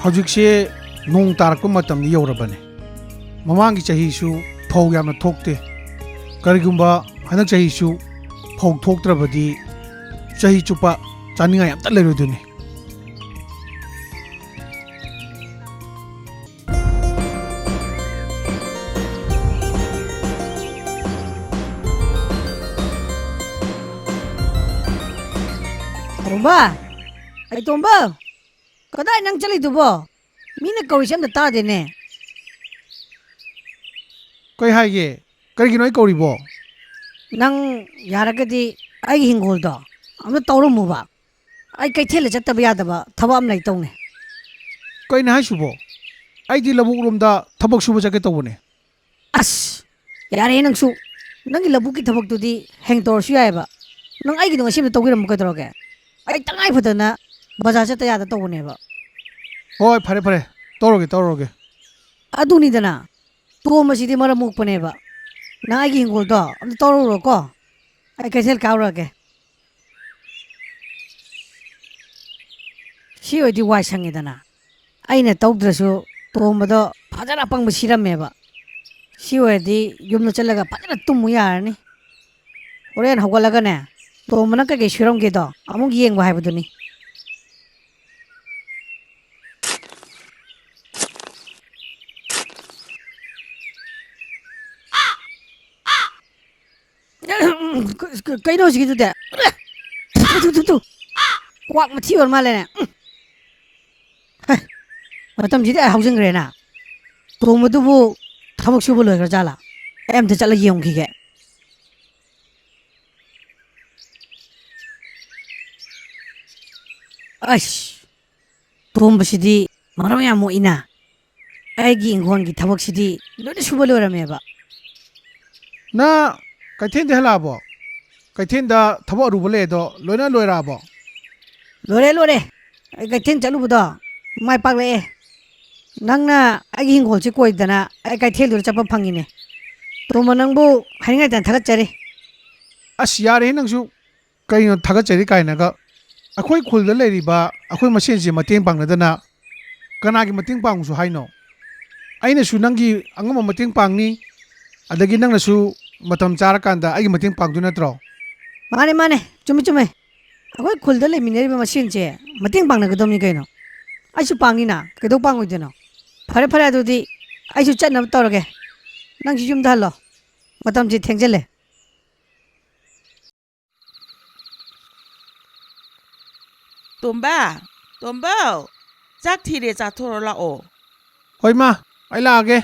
ꯍꯧꯖꯤꯛꯁꯦ ꯅꯣꯡ ꯇꯥꯔꯛꯄ ꯃꯇꯝꯗ ꯌꯧꯔꯕꯅꯦ ꯃꯃꯥꯡꯒꯤ ꯆꯍꯤꯁꯨ ꯐꯧ ꯌꯥꯝꯅ ꯊꯣꯛꯇꯦ ꯀꯔꯤꯒꯨꯝꯕ ꯍꯟꯗꯛ ꯆꯍꯤꯁꯨ ꯐꯧ ꯊꯣꯛꯇ꯭ꯔꯕꯗꯤ ꯆꯍꯤ ꯆꯨꯞꯄ ꯆꯥꯅꯤꯡꯉꯥꯏ ꯑꯝꯇ ꯂꯩꯔꯣꯏꯗꯣꯏꯅꯤ Tomba, ay Tomba, kadai nang chali dubo. Mina kaurisam da ta dene. ꯀꯩ ꯍꯥꯏꯒꯦ ꯀꯔꯤꯒꯤꯅꯣ ꯑꯩ ꯀꯧꯔꯤꯕꯣ Nang yaragadi ay hingol do. Amna tawrum ba. Ay kaithele chattaba yadaba thaba am lai tawne. ꯀꯩꯅꯣ ꯍꯥꯏꯁꯤꯕꯣ ꯑꯩꯗꯤ ꯂꯧꯕꯨꯛ ꯂꯣꯝꯗ ꯊꯕꯛ ꯁꯨꯕ ꯆꯠꯀꯦ ꯇꯧꯕꯅꯦ As, yare nangsu. Nangi labuki thabak tudi heng torsu yaiba. Nang ay gidong asim tawgiram kadroge. Ay tangay phadana bazar chatta yada tawne ba. ꯍꯣꯏ ꯐꯔꯦ ꯐꯔꯦ ꯇꯧꯔꯒꯦ Aduni dana. Tuwa masidi mara mukpane ba. Nang ay hingol do. Amna tawro ko. Ay kaithel kawrage. Si oidi wai sangidana. Aina tawdrasu tombado fajana pang sirameba. Si oidi yumna chalaga fajana tummu yarani. Horen hawgalagane. Tombana kage shiramge do. Amung yengba haibaduni. Kaino sigitu de. Tu. Kwak mathi or malene. Matam jidi housing rena. Tombadu thabak subu loigar jala. Em te chala yeng khige. Ash. Tomba sidi maram ya mo ina. Aigi ingon gi thabak sidi lodi subu loirameba. ꯅ ꯀꯩꯊꯦꯜꯗ ꯍꯜꯂꯛꯑꯕꯣ ꯀꯩꯊꯦꯜꯗ ꯊꯕꯛ ꯑꯔꯨꯕ ꯂꯩ ꯑꯗꯣ ꯂꯣꯏꯅ ꯂꯣꯏꯔꯛꯑꯕꯣ Lore. Ay kaithen chalubudo. Mai pagle. Nangna ay hingol chi koidana ay kaithel dur chapa phangine. Tomba nangbu haringai tan thagat chari. ꯑꯁ ꯌꯥꯔꯦ ꯅꯪꯁꯨ ꯀꯩꯅꯣ ꯊꯥꯒꯠꯆꯔꯤ ꯀꯥꯏꯅꯒ ꯑꯩꯈꯣꯏ ꯈꯨꯜꯗ ꯂꯩꯔꯤꯕ ꯑꯩꯈꯣꯏ ꯃꯁꯦꯟꯁꯦ ꯃꯇꯦꯡ ꯄꯥꯡꯅꯗꯅ ꯀꯅꯥꯒꯤ ꯃꯇꯦꯡ ꯄꯥꯡꯉꯨꯁꯨ ꯍꯥꯏꯅꯣ ꯑꯩꯅꯁꯨ ꯅꯪꯒꯤ ꯑꯉꯝꯕ ꯃꯇꯦꯡ ꯄꯥꯡꯅꯤ ꯑꯗꯒꯤ ꯅꯪꯅꯁꯨ ꯃꯇꯝ ꯆꯥꯔꯀꯥꯟꯗ ꯑꯩꯒꯤ ꯃꯇꯦꯡ ꯄꯥꯡꯗꯣꯏ ꯅꯠꯇ꯭ꯔꯣ Mane. Chumi. Akoy khulda le mineri ba machine che. Mating pang nagadom ni kaino. Ay su pangina. Kedo pangoy deno. Phare adudi. Ay su chat nam torage. Nang si jum dalo. Matam ji thengjele. Tomba, chak thire cha thoro la o. ꯍꯣꯏ ꯃꯥ ꯑꯩ ꯂꯥꯛꯑꯒꯦ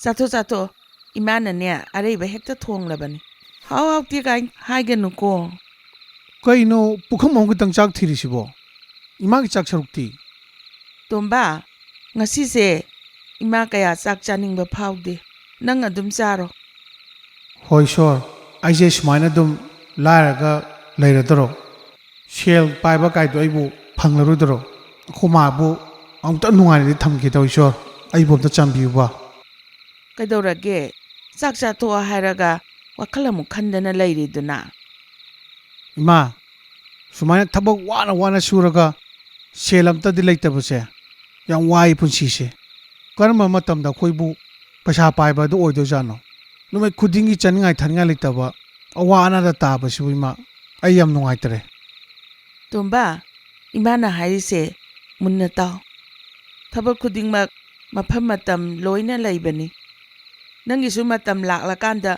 Chato, imana ne areba hekta thonglabani. How ti kai haiganu ko. ꯀꯩꯅꯣ ꯄꯨꯈꯝ ꯑꯃꯈꯛꯇꯪ ꯆꯥꯛ ꯊꯤꯔꯤꯁꯤꯕꯣ ꯏꯃꯥꯒꯤ ꯆꯥꯛ ꯁꯔꯨꯛꯇꯤ Tomba, ngasise ima kaya chak chaningba phaude. Nang adum charo. ꯍꯣꯏ ꯁꯣꯔ ꯑꯩꯁꯦ ꯁꯨꯃꯥꯏꯅ ꯑꯗꯨꯝ ꯂꯥꯏꯔꯒ ꯂꯩꯔꯗꯔꯣ ꯁꯦꯜ ꯄꯥꯏꯕ ꯀꯥꯏꯗꯣ ꯑꯩꯕꯨ ꯐꯪꯂꯔꯣꯏꯗꯔꯣ ꯈꯨꯃꯥꯕꯨ ꯑꯃꯨꯛꯇ ꯅꯨꯡꯉꯥꯏꯅꯗꯤ ꯊꯝꯒꯦ ꯇꯧꯏ ꯁꯣꯔ ꯑꯩꯕꯨ ꯑꯝꯇ ꯆꯥꯟꯕꯤꯌꯨꯕ Kaidorage, chak chato hairaga wakhal amuk khandana leiriduna. ꯏꯃꯥ ꯁꯨꯃꯥꯏꯅ ꯊꯕꯛ ꯋꯥꯅ ꯁꯨꯔꯒ ꯁꯦꯜ ꯑꯝꯇꯗꯤ ꯂꯩꯇꯕꯁꯦ ꯌꯥꯝ ꯋꯥꯏ ꯄꯨꯟꯁꯤꯁꯦ ꯀꯔꯝꯕ ꯃꯇꯝꯗ ꯑꯩꯈꯣꯏꯕꯨ ꯄꯩꯁꯥ ꯄꯥꯏꯕ ꯑꯗꯨ ꯑꯣꯏꯗꯣꯏꯖꯥꯠꯅꯣ ꯅꯨꯃꯤꯠ ꯈꯨꯗꯤꯡꯒꯤ ꯆꯥꯅꯤꯡꯉꯥꯏ ꯊꯛꯅꯤꯡꯉꯥꯏ ꯂꯩꯇꯕ ꯑꯋꯥ ꯑꯅꯥꯗ ꯇꯥꯕꯁꯤꯕꯨ ꯏꯃꯥ ꯑꯩ ꯌꯥꯝ ꯅꯨꯡꯉꯥꯏꯇꯔꯦ Tomba, imana hairise munna taw. Thabak khudingmak mafam matam loina laibani. Nangisu matam laklakanda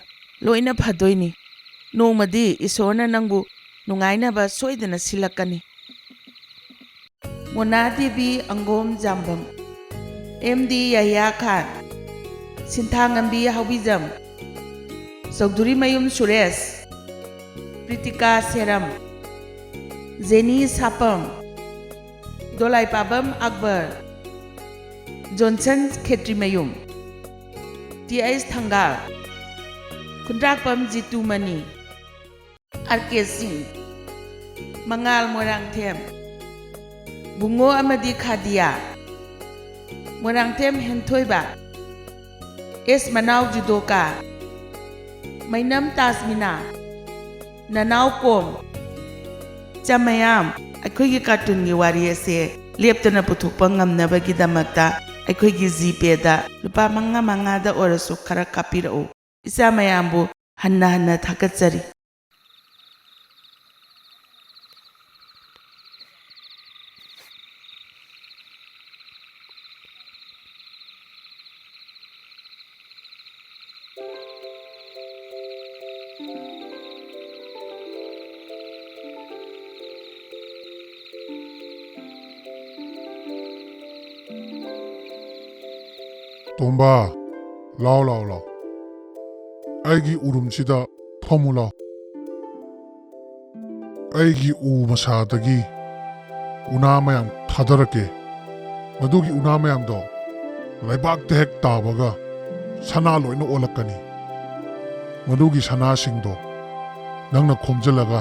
loina phadoini. Nongmadi isorna nangbu nungainaba soidana silakani. Mona Devi Angom Jambam MD Yahya Khan Sinthangambi Haubijam Sauduri Mayum Suresh Pritika Seram Zeni Sapam Dolai Pabam Akbar Johnson Khetri Mayum T.S. Thangal Kundrakpam Jitu Mani R.K. Singh Mangal Morangthem Bungo Amadi Khadia Morangthem Henthoiba S. Manau Judoka Mainam Tasmina Nanau Kom Chamayam Akogi Cartoon Gi Wari Ase ꯂꯦꯞꯇꯅ ꯄꯨꯊꯣꯛꯄ ꯉꯝꯅꯕꯒꯤꯗꯃꯛꯇ ꯑꯩꯈꯣꯏꯒꯤ ꯖꯤꯄꯦꯗ ꯂꯨꯄꯥ 5 ꯑꯣꯏꯔꯁꯨ ꯈꯔ ꯀꯥꯞꯄꯤꯔꯛꯎ꯫ ꯏꯆꯥ ꯃꯌꯥꯝꯕꯨ ꯍꯟꯅ ꯍꯟꯅ ꯊꯥꯒꯠꯆꯔꯤ꯫ ꯇꯣꯝꯕ, ꯂꯥꯎ ꯑꯩꯒꯤ ꯎꯔꯨꯝꯁꯤꯗ ꯐꯝꯃꯨ ꯂꯥꯎ꯫ ꯑꯩꯒꯤ ꯎ ꯃꯁꯥꯗꯒꯤ ꯎꯅꯥ ꯃꯌꯥꯝ ꯊꯥꯗꯔꯛꯀꯦ꯫ ꯃꯗꯨꯒꯤ ꯎꯅꯥ ꯃꯌꯥꯝꯗꯣ ꯂꯩꯕꯥꯛꯇ ꯍꯦꯛ ꯇꯥꯕꯒ ꯁꯅꯥ ꯂꯣꯏꯅ ꯑꯣꯜꯂꯛꯀꯅꯤ꯫ ꯃꯗꯨꯒꯤ ꯁꯅꯥꯁꯤꯡꯗꯣ ꯅꯪꯅ ꯈꯣꯝꯖꯤꯜꯂꯒ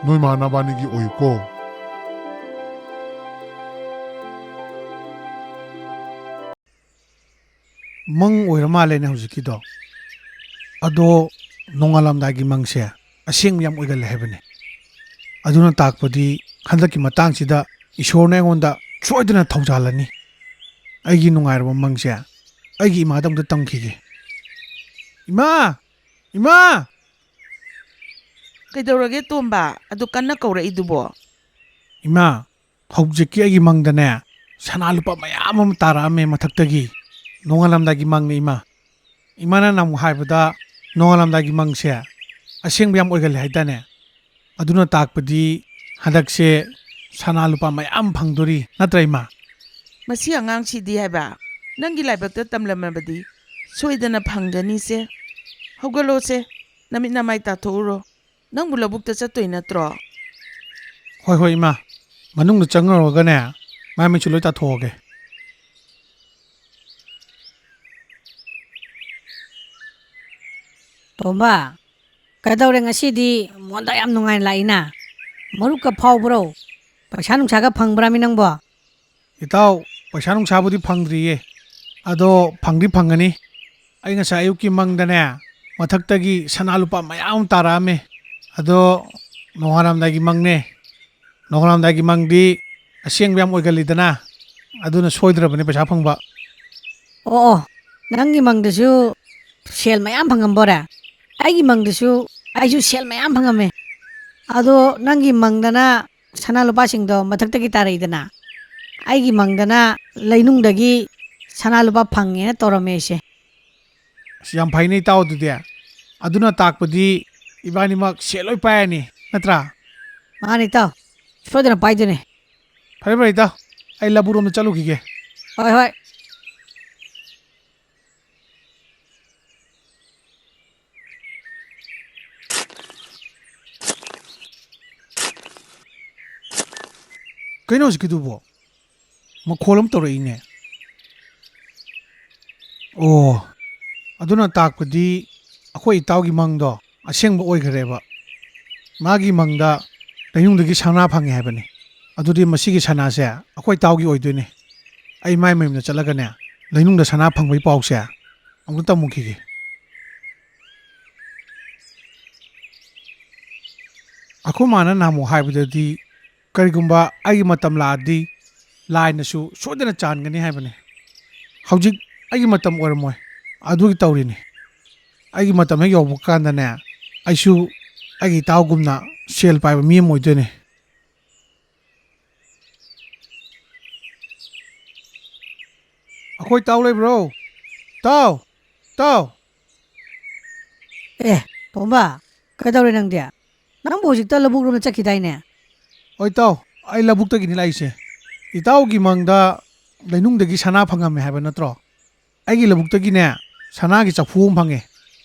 ꯅꯣꯏ ꯃꯥ ꯅꯕꯥꯅꯤꯒꯤ ꯑꯣꯏꯌꯨꯀꯣ꯫ ꯃꯪ ꯑꯣꯏꯔ ꯃꯥꯜꯂꯦꯅꯦ ꯍꯧꯖꯤꯛꯀꯤꯗꯣ꯫ ꯑꯗꯣ ꯅꯣꯡꯉꯥꯜꯂꯝꯗꯥꯏꯒꯤ ꯃꯪꯁꯦ ꯑꯁꯦꯡꯕ ꯌꯥꯝ ꯑꯣꯏꯒꯜꯂꯦ ꯍꯥꯏꯕꯅꯦ꯫ ꯑꯗꯨꯅ ꯇꯥꯛꯄꯗꯤ ꯍꯟꯗꯛꯀꯤ ꯃꯇꯥꯡꯁꯤꯗ ꯏꯁꯣꯔꯅ ꯑꯩꯉꯣꯟꯗ ꯁꯣꯏꯗꯅ ꯊꯧꯖꯥꯜꯂꯅꯤ꯫ ꯑꯩꯒꯤ ꯅꯨꯡꯉꯥꯏꯔꯕ ꯃꯪꯁꯦ ꯑꯩꯒꯤ ꯏꯃꯥꯗ ꯑꯝꯇ ꯇꯝꯈꯤꯒꯦ꯫ ꯏꯃꯥ! ꯏꯃꯥ! ꯀꯩꯗꯧꯔꯒꯦ ꯇꯣꯝꯕ? ꯑꯗꯨ ꯀꯟꯅ ꯀꯧꯔꯛꯏꯗꯨꯕꯣ? ꯏꯃꯥ, ꯍꯧꯖꯤꯛꯀꯤ ꯑꯩꯒꯤ ꯃꯪꯗꯅꯦ ꯁꯅꯥ ꯂꯨꯄꯥ ꯃꯌꯥꯝ ꯑꯃ ꯇꯥꯔꯛꯑꯝꯃꯦ ꯃꯊꯛꯇꯒꯤ꯫ ꯅꯣꯡꯉꯥꯜꯂꯝꯗꯥꯏꯒꯤ ꯃꯪꯅꯦ ꯏꯃꯥ꯫ ꯏꯃꯥꯅ ꯅꯍꯥꯟꯃꯨꯛ ꯍꯥꯏꯕꯗ ꯅꯣꯡꯉꯥꯜꯂꯝꯗꯥꯏꯒꯤ ꯃꯪꯁꯦ ꯑꯁꯦꯡꯕ ꯌꯥꯝ ꯑꯣꯏꯒꯜꯂꯦ ꯍꯥꯏꯇꯥꯅꯦ꯫ ꯑꯗꯨꯅ ꯇꯥꯛꯄꯗꯤ ꯍꯟꯗꯛꯁꯦ ꯁꯅꯥ ꯂꯨꯄꯥ ꯃꯌꯥꯝ ꯐꯪꯗꯣꯔꯤ ꯅꯠꯇ꯭ꯔꯥ ꯏꯃꯥ? ꯃꯁꯤ ꯑꯉꯥꯡꯁꯤꯗꯤ ꯍꯥꯏꯕ, ꯅꯪꯒꯤ ꯂꯥꯏꯕꯛꯇ ꯇꯝꯂꯝꯃꯕꯗꯤ ꯁꯣꯏꯗꯅ ꯐꯪꯒꯅꯤꯁꯦ꯫ ꯍꯧꯒꯠꯂꯣꯁꯦ, ꯅꯃꯤꯠ ꯅꯃꯥꯏ ꯇꯥꯊꯣꯛꯎꯔꯣ꯫ ꯅꯪꯕꯨ ꯂꯧꯕꯨꯛꯇ ꯆꯠꯇꯣꯏ ꯅꯠꯇ꯭ꯔꯣ? ꯍꯣꯏ ꯏꯃꯥ, ꯃꯅꯨꯡꯗ ꯆꯪꯉꯨꯔꯒꯅꯦ ꯃꯥꯏ ꯃꯤꯠꯁꯨ ꯂꯣꯏ ꯇꯥꯊꯣꯛꯑꯒꯦ꯫ ꯇꯣꯝꯕ, ꯀꯩꯗꯧꯔꯦ ꯉꯁꯤꯗꯤ ꯃꯣꯟꯗ ꯌꯥꯝ ꯅꯨꯡꯉꯥꯏꯅ ꯂꯥꯛꯏꯅ? ꯃꯔꯨꯞꯀ ꯐꯥꯎꯕ꯭ꯔꯣ? ꯄꯩꯁꯥ ꯅꯨꯡꯁꯥꯒ ꯐꯪꯕ꯭ꯔꯥꯃꯤ ꯅꯪꯕꯣ? ꯏꯇꯥꯎ, ꯄꯩꯁꯥ ꯅꯨꯡꯁꯥꯕꯨꯗꯤ ꯐꯪꯗ꯭रिꯌꯦ꯫ ꯑꯗꯣ ꯐꯪꯗꯤ ꯐꯪꯒꯅꯤ꯫ ꯑꯩ ꯉꯁꯥꯏ ꯑꯌꯨꯛꯀꯤ ꯃꯪꯗꯅꯦ ꯃꯊꯛꯇꯒꯤ ꯁꯅꯥ ꯂꯨꯄꯥ ꯃꯌꯥꯝ ꯇꯥꯔꯛꯑꯝꯃꯦ꯫ ꯑꯗꯣ ꯅꯣꯡꯉꯥꯜꯂꯝꯗꯥꯏꯒꯤ ꯃꯪꯅꯦ꯫ ꯅꯣꯡꯉꯥꯜꯂꯝꯗꯥꯏꯒꯤ ꯃꯪꯗꯤ ꯑꯁꯦꯡꯕ ꯌꯥꯝ ꯑꯣꯏꯒꯜꯂꯤꯗꯅ꯫ ꯑꯗꯨꯅ ꯁꯣꯏꯗ꯭ꯔꯕꯅꯤ ꯄꯩꯁꯥ ꯐꯪꯕ꯫ ꯑꯣ, ꯅꯪꯒꯤ ꯃꯪꯗꯁꯨ ꯁꯦꯜ ꯃꯌꯥꯝ ꯐꯪꯉꯝꯕꯣꯔꯦ? ꯑꯩꯒꯤ ꯃꯪꯗꯁꯨ ꯑꯩꯁꯨ ꯁꯦꯜ ꯃꯌꯥꯝ ꯐꯪꯉꯝꯃꯦ꯫ ꯑꯗꯣ ꯅꯪꯒꯤ ꯃꯪꯗꯅ ꯁꯅꯥ ꯂꯨꯄꯥꯁꯤꯡꯗꯣ ꯃꯊꯛꯇꯒꯤ ꯇꯥꯔꯛꯏꯗꯅ, ꯑꯩꯒꯤ ꯃꯪꯗꯅ ꯂꯩꯅꯨꯡꯗꯒꯤ ꯁꯅꯥ ꯂꯨꯄꯥ ꯐꯪꯉꯦꯅ ꯇꯧꯔꯝꯃꯦ ꯑꯩꯁꯦ꯫ ꯌꯥꯝ ꯐꯩꯅꯦ ꯏꯇꯥꯎ ꯑꯗꯨꯗꯤ꯫ ꯑꯗꯨꯅ ꯇꯥꯛꯄꯗꯤ ꯏꯕꯥꯅꯤꯃꯛ ꯁꯦꯜ ꯂꯣꯏ ꯄꯥꯏꯔꯅꯤ ꯅꯠꯇ꯭ꯔꯥ? ꯃꯥꯅꯤ ꯏꯇꯥꯎ, ꯁꯣꯏꯗꯅ ꯄꯥꯏꯗꯣꯏꯅꯦ꯫ ꯐꯔꯦ ꯏꯇꯥꯎ, ꯑꯩ ꯂꯕꯨꯛꯔꯣꯝꯗ ꯆꯠꯂꯨꯈꯤꯒꯦ꯫ ꯍꯣꯏ꯫ ꯀꯩꯅꯣ ꯍꯧꯖꯤꯛꯀꯤꯗꯨꯕꯣ? ꯃꯈꯣꯜ ꯑꯃ ꯇꯧꯔꯛꯏꯅꯦ꯫ ꯑꯣ, ꯑꯗꯨꯅ ꯇꯥꯛꯄꯗꯤ ꯑꯩꯈꯣꯏ ꯏꯇꯥꯎꯒꯤ ꯃꯪꯗꯣ ꯑꯁꯦꯡꯕ ꯑꯣꯏꯈꯔꯦꯕ꯫ ꯃꯥꯒꯤ ꯃꯪꯗ ꯂꯩꯅꯨꯡꯗꯒꯤ ꯁꯅꯥ ꯐꯪꯉꯦ ꯍꯥꯏꯕꯅꯤ꯫ ꯑꯗꯨꯗꯤ ꯃꯁꯤꯒꯤ ꯁꯅꯥꯁꯦ ꯑꯩꯈꯣꯏ ꯏꯇꯥꯎꯒꯤ ꯑꯣꯏꯗꯣꯏꯅꯦ꯫ ꯑꯩ ꯃꯥꯏ ꯃꯌꯨꯝꯗ ꯆꯠꯂꯒꯅꯦ ꯂꯩꯅꯨꯡꯗ ꯁꯅꯥ ꯐꯪꯕꯒꯤ ꯄꯥꯎꯁꯦ ꯑꯃꯨꯛꯇ ꯇꯝꯃꯨꯈꯤꯒꯦ꯫ ꯑꯩꯈꯣꯏ ꯃꯥꯅ ꯅꯍꯥꯟꯃꯨꯛ ꯍꯥꯏꯕꯗꯗꯤ ꯀꯔꯤꯒꯨꯝꯕ ꯑꯩꯒꯤ ꯃꯇꯝ ꯂꯥꯛꯑꯗꯤ ꯂꯥꯏꯅꯁꯨ ꯁꯣꯏꯗꯅ ꯆꯥꯟꯒꯅꯤ ꯍꯥꯏꯕꯅꯤ꯫ ꯍꯧꯖꯤꯛ ꯑꯩꯒꯤ ꯃꯇꯝ ꯑꯣꯏꯔꯝꯃꯣꯏ, ꯑꯗꯨꯒꯤ ꯇꯧꯔꯤꯅꯤ꯫ ꯑꯩꯒꯤ ꯃꯇꯝ ꯍꯦꯛ ꯌꯧꯕ ꯀꯥꯟꯗꯅꯦ ꯑꯩꯁꯨ ꯑꯩꯒꯤ ꯏꯇꯥꯎꯒꯨꯝꯅ ꯁꯦꯜ ꯄꯥꯏꯕ ꯃꯤ ꯑꯃ ꯑꯣꯏꯗꯣꯏꯅꯦ꯫ ꯑꯩꯈꯣꯏ ꯏꯇꯥꯎ ꯂꯩꯕ꯭ꯔꯣ? ꯏꯇꯥꯎ! ꯑꯦ, ꯇꯣꯝꯕ, ꯀꯩꯗꯧꯔꯦ ꯅꯪꯗꯤ? ꯅꯪꯕꯨ ꯍꯧꯖꯤꯛꯇ ꯂꯧꯕꯨꯛ ꯆꯠꯈꯤꯗꯥꯏꯅꯦ? ꯍꯣꯏ ꯏꯇꯥꯎ, ꯑꯩ ꯂꯧꯕꯨꯛꯇꯒꯤꯅꯤ ꯂꯥꯛꯏꯁꯦ꯫ ꯏꯇꯥꯎꯒꯤ ꯃꯪꯗ ꯂꯩꯅꯨꯡꯗꯒꯤ ꯁꯅꯥ ꯐꯪꯉꯝꯃꯦ ꯍꯥꯏꯕ ꯅꯠꯇ꯭ꯔꯣ? ꯑꯩꯒꯤ ꯂꯧꯕꯨꯛꯇꯒꯤꯅꯦ ꯁꯅꯥꯒꯤ ꯆꯐꯨ ꯑꯃ ꯐꯪꯉꯦ꯫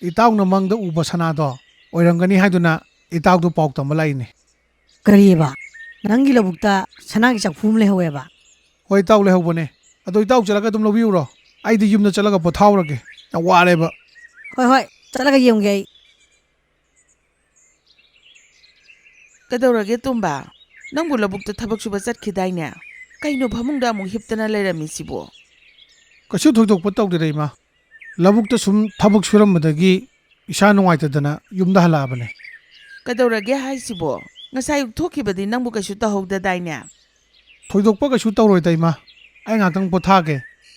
ꯏꯇꯥꯎꯅ ꯃꯪꯗ ꯎꯕ ꯁꯅꯥꯗꯣ ꯑꯣꯏꯔꯝꯒꯅꯤ ꯍꯥꯏꯗꯨꯅ ꯏꯇꯥꯎꯗꯣ ꯄꯥꯎ ꯇꯝꯕ ꯂꯥꯛꯏꯅꯦ꯫ ꯀꯔꯤꯑꯕ? ꯅꯪꯒꯤ ꯂꯧꯕꯨꯛꯇ ꯁꯅꯥꯒꯤ ꯆꯐꯨ ꯑꯃ ꯂꯩꯍꯧꯋꯦꯕ? ꯍꯣꯏ ꯏꯇꯥꯎ, ꯂꯩꯍꯧꯕꯅꯦ꯫ ꯑꯗꯣ ꯏꯇꯥꯎ ꯆꯠꯂꯒ ꯑꯗꯨꯝ ꯂꯧꯕꯤꯌꯨꯔꯣ? ꯑꯩꯗꯤ ꯌꯨꯝꯗ ꯆꯠꯂꯒ ꯄꯣꯊꯥꯎꯔꯒꯦ, ꯌꯥꯝ ꯋꯥꯔꯦꯕ꯫ ꯍꯣꯏ, ꯆꯠꯂꯒ ꯌꯦꯡꯒꯦ ꯑꯩ꯫ ꯀꯩꯗꯧꯔꯒꯦ ꯇꯣꯝꯕ? ꯅꯪꯕꯨ ꯂꯧꯕꯨꯛꯇ ꯊꯕꯛ ꯁꯨꯕ ꯆꯠꯈꯤꯗꯥꯏꯅꯦ? ꯀꯩꯅꯣ ꯐꯃꯨꯡꯗ ꯑꯃꯨꯛ ꯍꯤꯞꯇꯅ ꯂꯩꯔꯝꯃꯤꯁꯤꯕꯣ? ꯀꯩꯁꯨ ꯊꯣꯏꯗꯣꯛꯄ ꯇꯧꯗꯦꯗ ꯏꯃꯥ꯫ ꯂꯧꯕꯨꯛꯇ ꯁꯨꯝ ꯊꯕꯛ ꯁꯨꯔꯝꯕꯗꯒꯤ ꯏꯁꯥ ꯅꯨꯡꯉꯥꯏꯇꯗꯅ ꯌꯨꯝꯗ ꯍꯜꯂꯛꯑꯕꯅꯦ꯫ ꯀꯩꯗꯧꯔꯒꯦ ꯍꯥꯏꯁꯤꯕꯣ? ꯉꯁꯥꯏ ꯑꯌꯨꯛ ꯊꯣꯛꯈꯤꯕꯗꯤ ꯅꯪꯕꯨ ꯀꯩꯁꯨ ꯇꯧꯍꯧꯗꯗꯥꯏꯅꯦ? ꯊꯣꯏꯗꯣꯛꯄ ꯀꯩꯁꯨ ꯇꯧꯔꯣꯏꯗ ꯏꯃꯥ ꯑꯩ ꯉꯥꯛꯇꯪ ꯄꯣꯊꯥꯒꯦ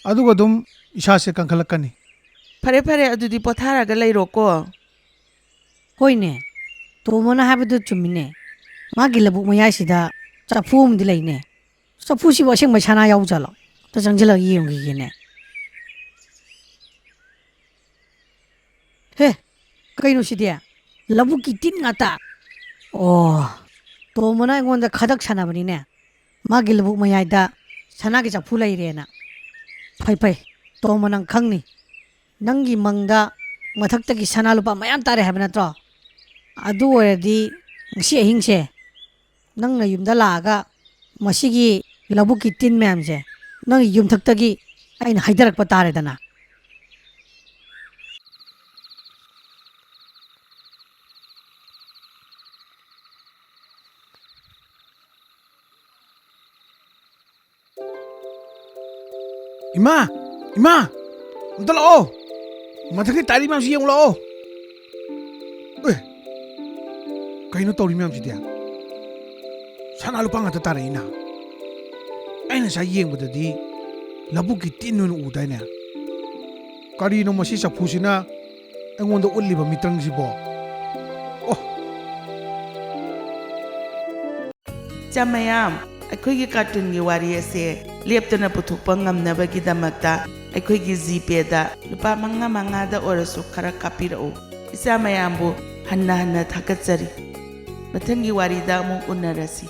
ꯑꯗꯨꯒ ꯑꯗꯨꯝ ꯏꯁꯥꯁꯦ ꯀꯟꯈꯠꯂꯛꯀꯅꯤ ꯐꯔꯦ ꯐꯔꯦ ꯑꯗꯨꯗꯤ ꯄꯣꯊꯥꯔꯒ ꯂꯩꯔꯣꯀꯣ ꯍꯣꯏꯅꯦ ꯇꯣꯝꯕꯅ ꯍꯥꯏꯕꯗꯨ ꯆꯨꯝꯃꯤꯅꯦ ꯃꯥꯒꯤ ꯂꯧꯕꯨꯛ ꯃꯌꯥꯏꯁꯤꯗ ꯆꯐꯨ ꯑꯃꯗꯤ ꯂꯩꯅꯦ ꯆꯐꯨꯁꯤꯕꯨ ꯑꯁꯦꯡꯕ ꯁꯅꯥ ꯌꯥꯎꯖꯥꯠꯂꯣ ꯑꯝꯇ ꯆꯪꯁꯤꯜꯂꯒ ꯌꯦꯡꯈꯤꯒꯦꯅꯦ ꯍꯦ ꯀꯩꯅꯣ ꯁꯤꯗꯤ ꯂꯧꯕꯨꯛꯀꯤ ꯇꯤꯟ ꯉꯥꯛꯇ ꯑꯣ ꯇꯣꯝꯕꯅ ꯑꯩꯉꯣꯟꯗ ꯈꯗꯛ ꯁꯥꯟꯅꯕꯅꯤꯅꯦ ꯃꯥꯒꯤ ꯂꯧꯕꯨꯛ ꯃꯌꯥꯏꯗ ꯁꯅꯥꯒꯤ ꯆꯐꯨ ꯂꯩꯔꯦꯅ ꯐꯩ ꯐꯩ ꯇꯣꯝꯕ ꯅꯪ ꯈꯪꯅꯤ ꯅꯪꯒꯤ ꯃꯪꯗ ꯃꯊꯛꯇꯒꯤ ꯁꯅꯥ ꯂꯨꯄꯥ ꯃꯌꯥꯝ ꯇꯥꯔꯦ ꯍꯥꯏꯕ ꯅꯠꯇ꯭ꯔꯣ ꯑꯗꯨ ꯑꯣꯏꯔꯗꯤ ꯉꯁꯤ ꯑꯍꯤꯡꯁꯦ ꯅꯪꯅ ꯌꯨꯝꯗ ꯂꯥꯛꯑꯒ ꯃꯁꯤꯒꯤ ꯂꯧꯕꯨꯛꯀꯤ ꯇꯤꯟ ꯃꯌꯥꯝꯁꯦ ꯅꯪꯒꯤ ꯌꯨꯝꯊꯛꯇꯒꯤ ꯑꯩꯅ ꯍꯩꯊꯔꯛꯄ ꯇꯥꯔꯦꯗꯅ ꯏꯃꯥ ꯏꯃꯥ ꯑꯝꯇ ꯂꯥꯛꯑꯣ ꯃꯊꯛꯀꯤ ꯇꯥꯔꯤ ꯃꯌꯥꯝꯁꯤ ꯌꯦꯡꯉꯨ ꯂꯥꯛꯑꯣ ꯑꯦ ꯀꯩꯅꯣ ꯇꯧꯔꯤ ꯃꯌꯥꯝꯁꯤꯗꯤ ꯁꯅꯥ ꯂꯨꯄꯥ ꯉꯥꯛꯇ ꯇꯥꯔꯛꯏꯅ ꯑꯩꯅ ꯉꯁꯥꯏ ꯌꯦꯡꯕꯗꯗꯤ ꯂꯧꯕꯨꯛꯀꯤ ꯇꯤꯟ ꯑꯣꯏꯅ ꯎꯗꯥꯏꯅꯦ ꯀꯔꯤꯅꯣ ꯃꯁꯤ ꯆꯐꯨꯁꯤꯅ ꯑꯩꯉꯣꯟꯗ ꯎꯠꯂꯤꯕ ꯃꯤꯇ꯭ꯔꯪꯁꯤꯕꯣ ꯑꯣ ꯏꯆꯥ ꯃꯌꯥꯝ ꯑꯩꯈꯣꯏꯒꯤ ꯀꯥꯔꯇꯨꯟꯒꯤ ꯋꯥꯔꯤ ꯑꯁꯦ ꯂꯦꯞꯇꯅ ꯄꯨꯊꯣꯛꯄ ꯉꯝꯅꯕꯒꯤꯗꯃꯛꯇ ꯑꯩꯈꯣꯏꯒꯤ ꯖꯤꯄꯦꯗ ꯂꯨꯄꯥ 5 ꯑꯣꯏꯔꯁꯨ ꯈꯔ ꯀꯥꯞꯄꯤꯔꯛꯎ ꯏꯆꯥ ꯃꯌꯥꯝꯕꯨ ꯍꯟꯅ ꯍꯟꯅ ꯊꯥꯒꯠꯆꯔꯤ ꯃꯊꯪꯒꯤ ꯋꯥꯔꯤꯗ ꯑꯃꯨꯛ ꯎꯅꯔꯁꯤ